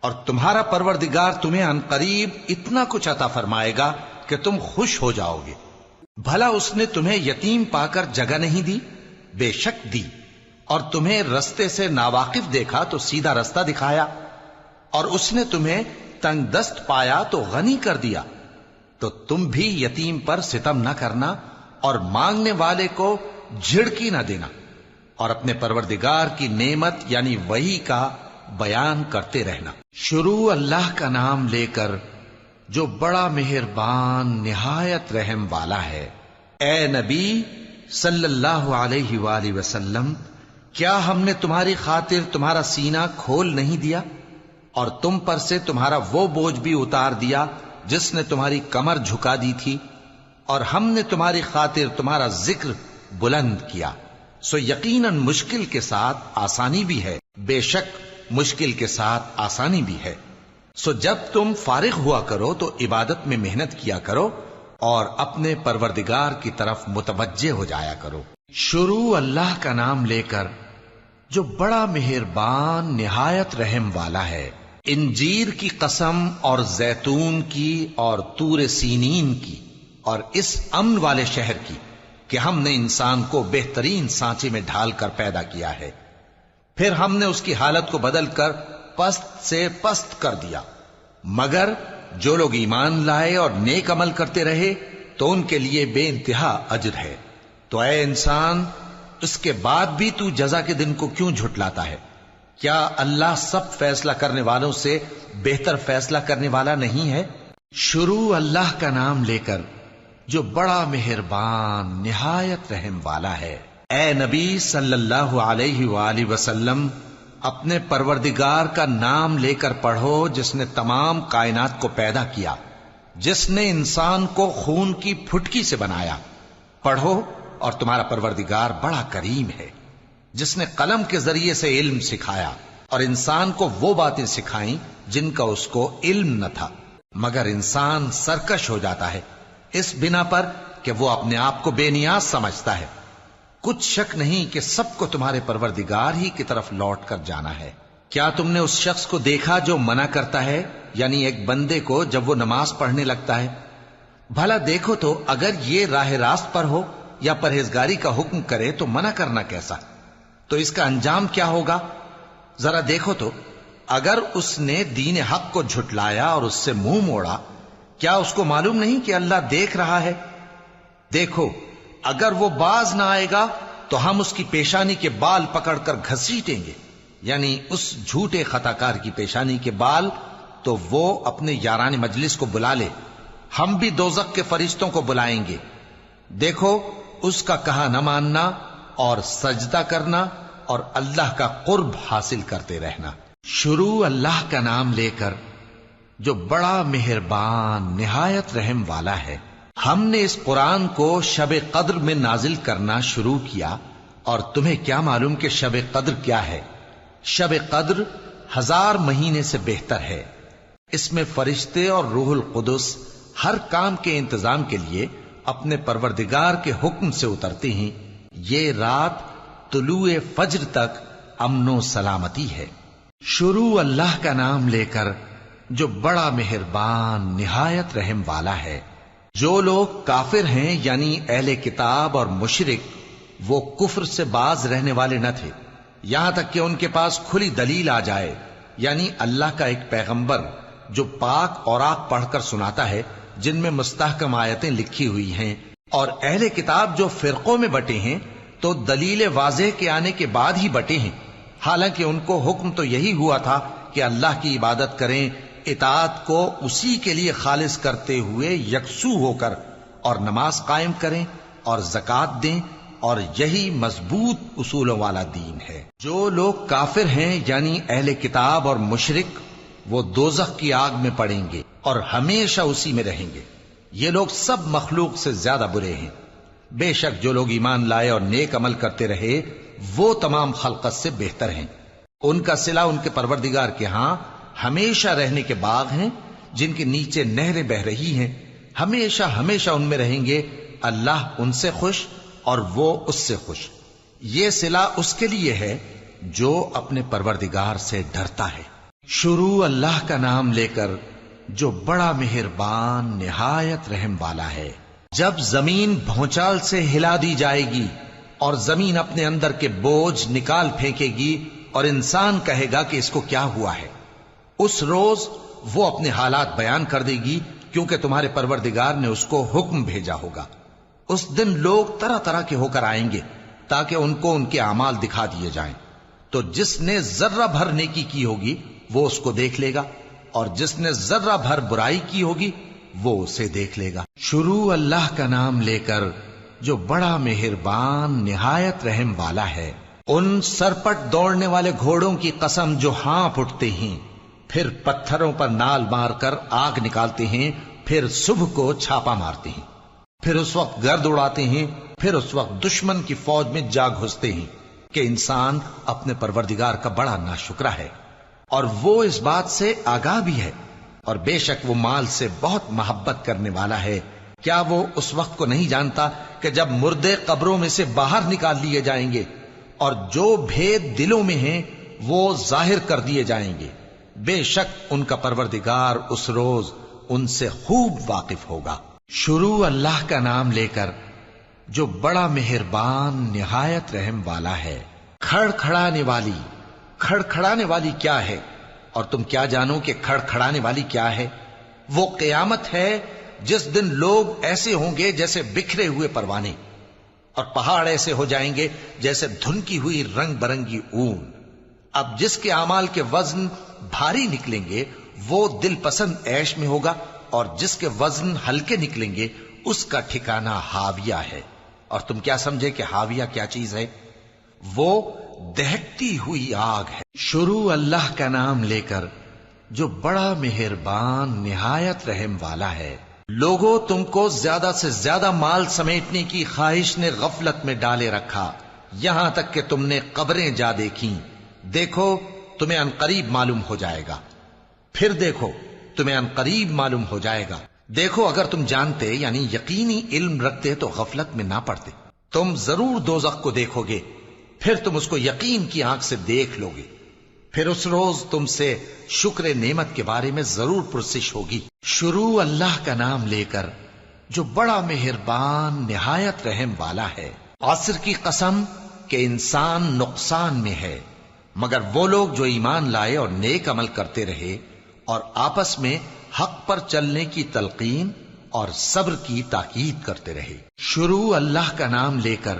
اور تمہارا پروردگار تمہیں عنقریب اتنا کچھ عطا فرمائے گا کہ تم خوش ہو جاؤ گے۔ بھلا اس نے تمہیں یتیم پا کر جگہ نہیں دی؟ بے شک دی، اور تمہیں رستے سے ناواقف دیکھا تو سیدھا رستہ دکھایا، اور اس نے تمہیں تنگ دست پایا تو غنی کر دیا۔ تو تم بھی یتیم پر ستم نہ کرنا، اور مانگنے والے کو جھڑکی نہ دینا، اور اپنے پروردگار کی نعمت یعنی وحی کا بیان کرتے رہنا۔ شروع اللہ کا نام لے کر جو بڑا مہربان نہایت رحم والا ہے۔ اے نبی صلی اللہ علیہ وآلہ وسلم، کیا ہم نے تمہاری خاطر تمہارا سینہ کھول نہیں دیا، اور تم پر سے تمہارا وہ بوجھ بھی اتار دیا جس نے تمہاری کمر جھکا دی تھی، اور ہم نے تمہاری خاطر تمہارا ذکر بلند کیا۔ سو یقیناً مشکل کے ساتھ آسانی بھی ہے، بے شک مشکل کے ساتھ آسانی بھی ہے۔ سو جب تم فارغ ہوا کرو تو عبادت میں محنت کیا کرو، اور اپنے پروردگار کی طرف متوجہ ہو جایا کرو۔ شروع اللہ کا نام لے کر جو بڑا مہربان نہایت رحم والا ہے۔ انجیر کی قسم اور زیتون کی اور طور سینین کی اور اس امن والے شہر کی کہ ہم نے انسان کو بہترین سانچے میں ڈھال کر پیدا کیا ہے، پھر ہم نے اس کی حالت کو بدل کر پست سے پست کر دیا، مگر جو لوگ ایمان لائے اور نیک عمل کرتے رہے تو ان کے لیے بے انتہا اجر ہے۔ تو اے انسان، اس کے بعد بھی تو جزا کے دن کو کیوں جھٹلاتا ہے؟ کیا اللہ سب فیصلہ کرنے والوں سے بہتر فیصلہ کرنے والا نہیں ہے؟ شروع اللہ کا نام لے کر جو بڑا مہربان نہایت رحم والا ہے۔ اے نبی صلی اللہ علیہ وآلہ وسلم، اپنے پروردگار کا نام لے کر پڑھو جس نے تمام کائنات کو پیدا کیا، جس نے انسان کو خون کی پھٹکی سے بنایا۔ پڑھو، اور تمہارا پروردگار بڑا کریم ہے، جس نے قلم کے ذریعے سے علم سکھایا اور انسان کو وہ باتیں سکھائیں جن کا اس کو علم نہ تھا، مگر انسان سرکش ہو جاتا ہے اس بنا پر کہ وہ اپنے آپ کو بے نیاز سمجھتا ہے۔ کچھ شک نہیں کہ سب کو تمہارے پروردگار ہی کی طرف لوٹ کر جانا ہے۔ کیا تم نے اس شخص کو دیکھا جو منع کرتا ہے، یعنی ایک بندے کو جب وہ نماز پڑھنے لگتا ہے؟ بھلا دیکھو تو اگر یہ راہ راست پر ہو یا پرہیزگاری کا حکم کرے تو منع کرنا کیسا؟ تو اس کا انجام کیا ہوگا؟ ذرا دیکھو تو اگر اس نے دین حق کو جھٹلایا اور اس سے منہ موڑا، کیا اس کو معلوم نہیں کہ اللہ دیکھ رہا ہے؟ دیکھو اگر وہ باز نہ آئے گا تو ہم اس کی پیشانی کے بال پکڑ کر گھسیٹیں گے، یعنی اس جھوٹے خطا کار کی پیشانی کے بال، تو وہ اپنے یاران مجلس کو بلا لے، ہم بھی دوزخ کے فرشتوں کو بلائیں گے۔ دیکھو اس کا کہا نہ ماننا اور سجدہ کرنا اور اللہ کا قرب حاصل کرتے رہنا۔ شروع اللہ کا نام لے کر جو بڑا مہربان نہایت رحم والا ہے۔ ہم نے اس قرآن کو شب قدر میں نازل کرنا شروع کیا، اور تمہیں کیا معلوم کہ شب قدر کیا ہے؟ شب قدر 1000 مہینے سے بہتر ہے۔ اس میں فرشتے اور روح القدس ہر کام کے انتظام کے لیے اپنے پروردگار کے حکم سے اترتے ہیں۔ یہ رات طلوع فجر تک امن و سلامتی ہے۔ شروع اللہ کا نام لے کر جو بڑا مہربان نہایت رحم والا ہے۔ جو لوگ کافر ہیں یعنی اہل کتاب اور مشرک، وہ کفر سے باز رہنے والے نہ تھے یہاں تک کہ ان کے پاس کھلی دلیل آ جائے، یعنی اللہ کا ایک پیغمبر جو پاک اوراق پڑھ کر سناتا ہے جن میں مستحکم آیتیں لکھی ہوئی ہیں، اور اہل کتاب جو فرقوں میں بٹے ہیں تو دلیل واضح کے آنے کے بعد ہی بٹے ہیں، حالانکہ ان کو حکم تو یہی ہوا تھا کہ اللہ کی عبادت کریں، اطاعت کو اسی کے لیے خالص کرتے ہوئے یکسو ہو کر، اور نماز قائم کریں اور زکوٰۃ دیں، اور یہی مضبوط اصولوں والا دین ہے۔ جو لوگ کافر ہیں یعنی اہل کتاب اور مشرک، وہ دوزخ کی آگ میں پڑیں گے اور ہمیشہ اسی میں رہیں گے۔ یہ لوگ سب مخلوق سے زیادہ برے ہیں۔ بے شک جو لوگ ایمان لائے اور نیک عمل کرتے رہے وہ تمام خلقت سے بہتر ہیں۔ ان کا صلہ ان کے پروردگار کے ہاں ہمیشہ رہنے کے باغ ہیں جن کے نیچے نہریں بہ رہی ہیں، ہمیشہ ہمیشہ ان میں رہیں گے۔ اللہ ان سے خوش اور وہ اس سے خوش۔ یہ صلہ اس کے لیے ہے جو اپنے پروردگار سے ڈرتا ہے۔ شروع اللہ کا نام لے کر جو بڑا مہربان نہایت رحم والا ہے۔ جب زمین بھونچال سے ہلا دی جائے گی اور زمین اپنے اندر کے بوجھ نکال پھینکے گی اور انسان کہے گا کہ اس کو کیا ہوا ہے، اس روز وہ اپنے حالات بیان کر دے گی، کیونکہ تمہارے پروردگار نے اس کو حکم بھیجا ہوگا۔ اس دن لوگ طرح طرح کے ہو کر آئیں گے تاکہ ان کو ان کے اعمال دکھا دیے جائیں، تو جس نے ذرہ بھر نیکی کی ہوگی وہ اس کو دیکھ لے گا، اور جس نے ذرہ بھر برائی کی ہوگی وہ اسے دیکھ لے گا۔ شروع اللہ کا نام لے کر جو بڑا مہربان نہایت رحم والا ہے۔ ان سرپٹ دوڑنے والے گھوڑوں کی قسم جو ہانپ اٹھتے ہیں، پھر پتھروں پر نال مار کر آگ نکالتے ہیں، پھر صبح کو چھاپا مارتے ہیں، پھر اس وقت گرد اڑاتے ہیں، پھر اس وقت دشمن کی فوج میں جا گھستے ہیں کہ انسان اپنے پروردگار کا بڑا ناشکرا ہے، اور وہ اس بات سے آگاہ بھی ہے، اور بے شک وہ مال سے بہت محبت کرنے والا ہے۔ کیا وہ اس وقت کو نہیں جانتا کہ جب مردے قبروں میں سے باہر نکال لیے جائیں گے اور جو بھید دلوں میں ہیں وہ ظاہر کر دیے جائیں گے، بے شک ان کا پروردگار اس روز ان سے خوب واقف ہوگا۔ شروع اللہ کا نام لے کر جو بڑا مہربان نہایت رحم والا ہے۔ کھڑکھڑانے والی، کھڑکھڑانے والی کیا ہے؟ اور تم کیا جانو کہ کھڑکھڑانے والی کیا ہے؟ وہ قیامت ہے جس دن لوگ ایسے ہوں گے جیسے بکھرے ہوئے پروانے، اور پہاڑ ایسے ہو جائیں گے جیسے دھنکی ہوئی رنگ برنگی اون۔ اب جس کے اعمال کے وزن بھاری نکلیں گے وہ دل پسند عیش میں ہوگا، اور جس کے وزن ہلکے نکلیں گے اس کا ٹھکانہ ہاویہ ہے۔ اور تم کیا سمجھے کہ ہاویہ کیا چیز ہے؟ وہ دہکتی ہوئی آگ ہے۔ شروع اللہ کا نام لے کر جو بڑا مہربان نہایت رحم والا ہے۔ لوگوں، تم کو زیادہ سے زیادہ مال سمیٹنے کی خواہش نے غفلت میں ڈالے رکھا، یہاں تک کہ تم نے قبریں جا دیکھیں۔ دیکھو تمہیں عنقریب معلوم ہو جائے گا، پھر دیکھو تمہیں عنقریب معلوم ہو جائے گا دیکھو اگر تم جانتے یعنی یقینی علم رکھتے تو غفلت میں نہ پڑتے. تم ضرور دوزخ کو دیکھو گے، پھر تم اس کو یقین کی آنکھ سے دیکھ لو گے. پھر اس روز تم سے شکر نعمت کے بارے میں ضرور پرسش ہوگی. شروع اللہ کا نام لے کر جو بڑا مہربان نہایت رحم والا ہے. عصر کی قسم کہ انسان نقصان میں ہے مگر وہ لوگ جو ایمان لائے اور نیک عمل کرتے رہے اور آپس میں حق پر چلنے کی تلقین اور صبر کی تاکید کرتے رہے. شروع اللہ کا نام لے کر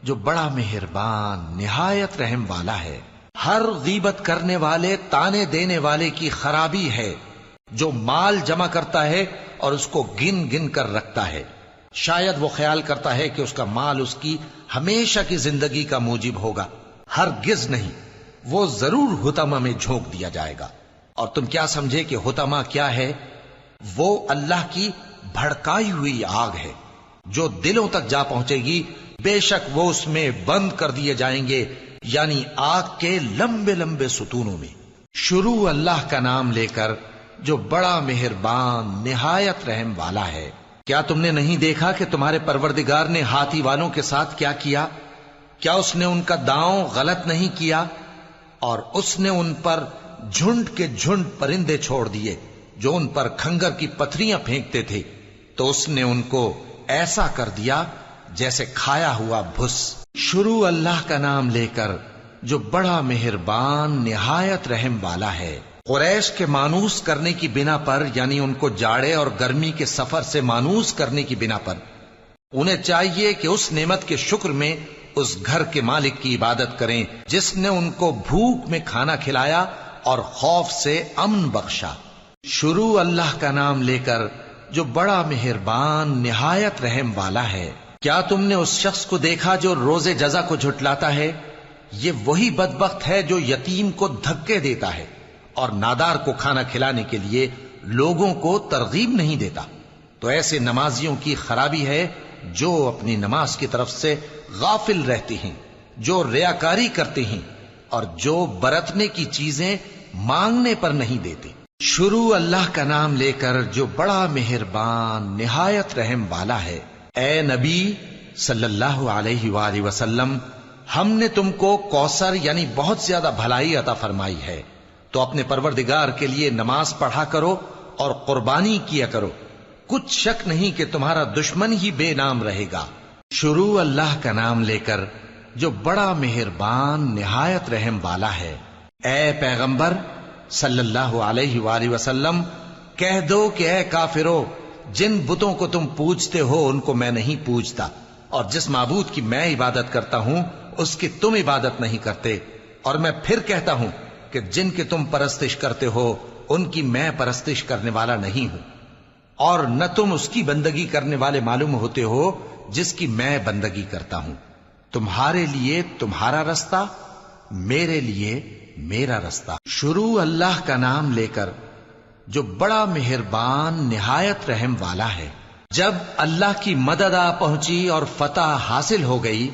جو بڑا مہربان نہایت رحم والا ہے. ہر غیبت کرنے والے تانے دینے والے کی خرابی ہے جو مال جمع کرتا ہے اور اس کو گن گن کر رکھتا ہے. شاید وہ خیال کرتا ہے کہ اس کا مال اس کی ہمیشہ کی زندگی کا موجب ہوگا. ہرگز نہیں، وہ ضرور حطمہ میں جھونک دیا جائے گا. اور تم کیا سمجھے کہ حطمہ کیا ہے؟ وہ اللہ کی بھڑکائی ہوئی آگ ہے جو دلوں تک جا پہنچے گی. بے شک وہ اس میں بند کر دیے جائیں گے، یعنی آگ کے لمبے لمبے ستونوں میں. شروع اللہ کا نام لے کر جو بڑا مہربان نہایت رحم والا ہے. کیا تم نے نہیں دیکھا کہ تمہارے پروردگار نے ہاتھی والوں کے ساتھ کیا کیا؟ کیا اس نے ان کا داؤں غلط نہیں کیا؟ اور اس نے ان پر جھنڈ کے جھنڈ پرندے چھوڑ دیے جو ان پر کھنگر کی پتھریاں پھینکتے تھے، تو اس نے ان کو ایسا کر دیا جیسے کھایا ہوا بھس. شروع اللہ کا نام لے کر جو بڑا مہربان نہایت رحم والا ہے. قریش کے مانوس کرنے کی بنا پر، یعنی ان کو جاڑے اور گرمی کے سفر سے مانوس کرنے کی بنا پر، انہیں چاہیے کہ اس نعمت کے شکر میں اس گھر کے مالک کی عبادت کریں جس نے ان کو بھوک میں کھانا کھلایا اور خوف سے امن بخشا. شروع اللہ کا نام لے کر جو بڑا مہربان نہایت رحم والا ہے. کیا تم نے اس شخص کو دیکھا جو روز جزا کو جھٹلاتا ہے؟ یہ وہی بدبخت ہے جو یتیم کو دھکے دیتا ہے اور نادار کو کھانا کھلانے کے لیے لوگوں کو ترغیب نہیں دیتا. تو ایسے نمازیوں کی خرابی ہے جو اپنی نماز کی طرف سے غافل رہتے ہیں، جو ریاکاری کرتے ہیں اور جو برتنے کی چیزیں مانگنے پر نہیں دیتے. شروع اللہ کا نام لے کر جو بڑا مہربان نہایت رحم والا ہے. اے نبی صلی اللہ علیہ وآلہ وسلم، ہم نے تم کو کوثر یعنی بہت زیادہ بھلائی عطا فرمائی ہے، تو اپنے پروردگار کے لیے نماز پڑھا کرو اور قربانی کیا کرو. کچھ شک نہیں کہ تمہارا دشمن ہی بے نام رہے گا. شروع اللہ کا نام لے کر جو بڑا مہربان نہایت رحم والا ہے. اے پیغمبر صلی اللہ علیہ وآلہ وسلم، کہہ دو کہ اے کافرو، جن بتوں کو تم پوجتے ہو ان کو میں نہیں پوجتا، اور جس معبود کی میں عبادت کرتا ہوں اس کی تم عبادت نہیں کرتے. اور میں پھر کہتا ہوں کہ جن کی تم پرستش کرتے ہو ان کی میں پرستش کرنے والا نہیں ہوں، اور نہ تم اس کی بندگی کرنے والے معلوم ہوتے ہو جس کی میں بندگی کرتا ہوں. تمہارے لیے تمہارا رستہ، میرے لیے میرا رستہ. شروع اللہ کا نام لے کر جو بڑا مہربان نہایت رحم والا ہے. جب اللہ کی مدد آ پہنچی اور فتح حاصل ہو گئی،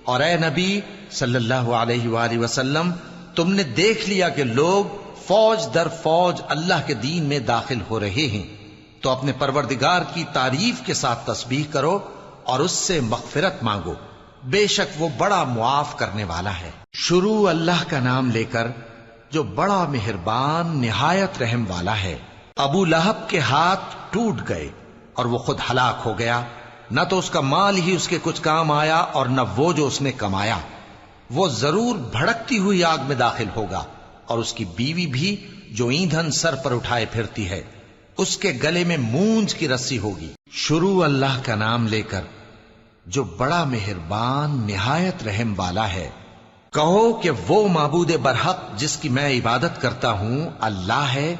اور اے نبی صلی اللہ علیہ وآلہ وسلم، تم نے دیکھ لیا کہ لوگ فوج در فوج اللہ کے دین میں داخل ہو رہے ہیں، تو اپنے پروردگار کی تعریف کے ساتھ تسبیح کرو اور اس سے مغفرت مانگو، بے شک وہ بڑا معاف کرنے والا ہے. شروع اللہ کا نام لے کر جو بڑا مہربان نہایت رحم والا ہے. ابو لہب کے ہاتھ ٹوٹ گئے اور وہ خود ہلاک ہو گیا، نہ تو اس کا مال ہی اس کے کچھ کام آیا اور نہ وہ جو اس نے کمایا. وہ ضرور بھڑکتی ہوئی آگ میں داخل ہوگا، اور اس کی بیوی بھی جو ایندھن سر پر اٹھائے پھرتی ہے، اس کے گلے میں مونج کی رسی ہوگی. شروع اللہ کا نام لے کر جو بڑا مہربان نہایت رحم والا ہے. کہو کہ وہ معبود برحق جس کی میں عبادت کرتا ہوں اللہ ہے،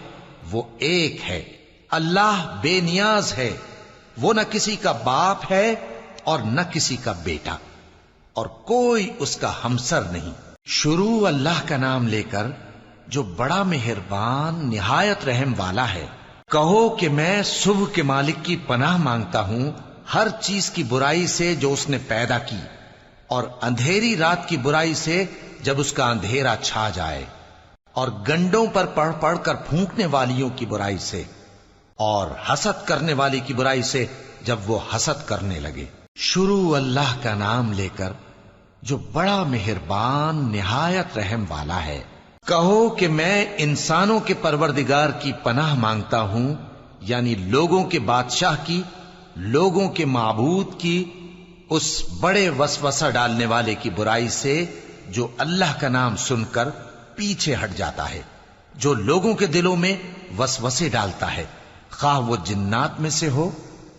وہ ایک ہے. اللہ بے نیاز ہے، وہ نہ کسی کا باپ ہے اور نہ کسی کا بیٹا، اور کوئی اس کا ہمسر نہیں. شروع اللہ کا نام لے کر جو بڑا مہربان نہایت رحم والا ہے. کہو کہ میں صبح کے مالک کی پناہ مانگتا ہوں ہر چیز کی برائی سے جو اس نے پیدا کی، اور اندھیری رات کی برائی سے جب اس کا اندھیرا چھا جائے، اور گنڈوں پر پڑھ پڑھ کر پھونکنے والیوں کی برائی سے، اور حسد کرنے والے کی برائی سے جب وہ حسد کرنے لگے۔ شروع اللہ کا نام لے کر جو بڑا مہربان نہایت رحم والا ہے۔ کہو کہ میں انسانوں کے پروردگار کی پناہ مانگتا ہوں، یعنی لوگوں کے بادشاہ کی، لوگوں کے معبود کی، اس بڑے وسوسہ ڈالنے والے کی برائی سے جو اللہ کا نام سن کر پیچھے ہٹ جاتا ہے، جو لوگوں کے دلوں میں وسوسے ڈالتا ہے، خواہ وہ جنات میں سے ہو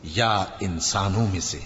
یا انسانوں میں سے۔